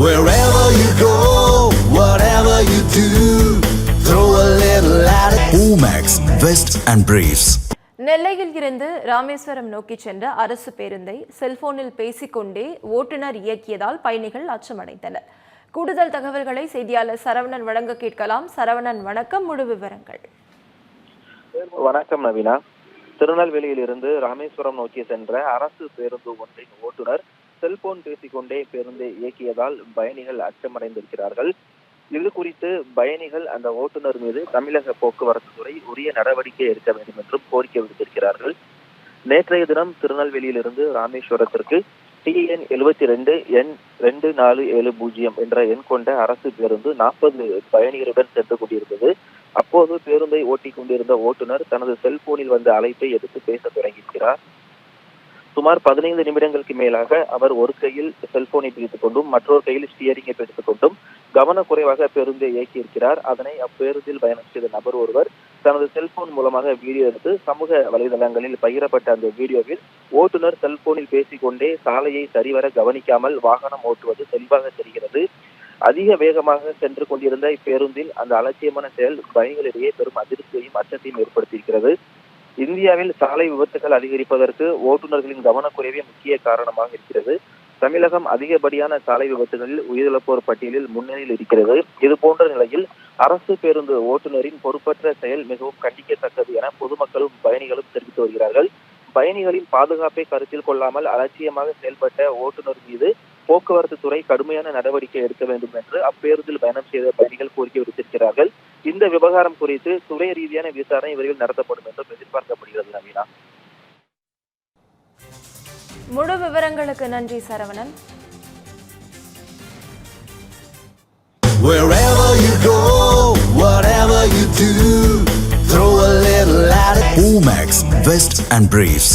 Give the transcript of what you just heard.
Wherever you go, whatever you do, throw a little at it. Omax, Vest and Briefs. நெல்லையில் இருந்து ராமேஸ்வரம் நோக்கி சென்ற அரசு பேருந்தை செல்போனில் பேசிக்கொண்டே ஓட்டுநர் இயக்கியதால் பயணிகள் அச்சமடைந்தனர். கூடுதல் தகவல்களை செய்தியாளர் சரவணன் வழங்க கேட்கலாம். சரவணன், வணக்கம். முழு விவரங்கள். வணக்கம் நவீனா. திருநெல்வேலியில் இருந்து ராமேஸ்வரம் நோக்கி சென்ற அரசு பேருந்து ஒன்றின் ஓட்டுநர் செல்போன் பேசிக்கொண்டே பேருந்தை இயக்கியதால் பயணிகள் அச்சமடைந்திருக்கிறார்கள். இது குறித்து பயணிகள் அந்த ஓட்டுநர் மீது தமிழக போக்குவரத்து துறை உரிய நடவடிக்கை எடுக்க வேண்டும் என்றும் கோரிக்கை விடுத்திருக்கிறார்கள். நேற்றைய தினம் திருநெல்வேலியிலிருந்து ராமேஸ்வரத்திற்கு TN 72 N2470 என்ற எண் கொண்ட அரசு பேருந்து 40 பயணிகளுடன் சென்று கொண்டிருந்தது. அப்போது பேருந்தை ஓட்டிக் கொண்டிருந்த ஓட்டுநர் தனது செல்போனில் வந்த அழைப்பை எடுத்து பேச தொடங்கியிருக்கிறார். சுமார் 15 நிமிடங்களுக்கு மேலாக அவர் ஒரு கையில் செல்போனை பிடித்துக் கொண்டும் மற்றொரு கையில் ஸ்டியரிங்கை பிடித்துக் கொண்டும் கவனக்குறைவாக பேருந்தை இயக்கியிருக்கிறார். அதனை அப்பேருந்தில் பயணம் செய்த நபர் ஒருவர் தனது செல்போன் மூலமாக வீடியோ எடுத்து சமூக வலைதளங்களில் பகிரப்பட்ட அந்த வீடியோவில் ஓட்டுநர் செல்போனில் பேசிக்கொண்டே சாலையை சரிவர கவனிக்காமல் வாகனம் ஓட்டுவது தெளிவாக தெரிகிறது. அதிக வேகமாக சென்று கொண்டிருந்த இப்பேருந்தில் அந்த அலட்சியமான செயல் பயணிகளிடையே பெரும் அதிர்ச்சியையும் அச்சத்தையும் ஏற்படுத்தியிருக்கிறது. இந்தியாவில் சாலை விபத்துகள் அதிகரிப்பதற்கு ஓட்டுநர்களின் கவனக்குறைவே முக்கிய காரணமாக இருக்கிறது. தமிழகம் அதிகப்படியான சாலை விபத்துகளில் உயிரிழப்போர் பட்டியலில் முன்னணியில் இருக்கிறது. இது போன்ற நிலையில் அரசு பேருந்து ஓட்டுநரின் பொறுப்பற்ற செயல் மிகவும் கண்டிக்கத்தக்கது என பொதுமக்களும் பயணிகளும் தெரிவித்து வருகிறார்கள். பயணிகளின் பாதுகாப்பை கருத்தில் கொள்ளாமல் அலட்சியமாக செயல்பட்ட ஓட்டுநர் மீது போக்குவரத்து துறை கடுமையான நடவடிக்கை எடுக்க வேண்டும் என்று அப்பேருந்தில் பயணம் செய்த பயணிகள் கோரிக்கை விடுத்திருக்கிறார்கள். இந்த விவகாரம் குறித்து துறை ரீதியான விசாரணை விரைவில் நடத்தப்படும் என்றும் எதிர்பார்க்கப்படுகிறது. நவீனா, முழு விவரங்களுக்கு நன்றி Saravanan. Wherever you go, whatever you do, throw a little at it. Omax, Vest and Briefs.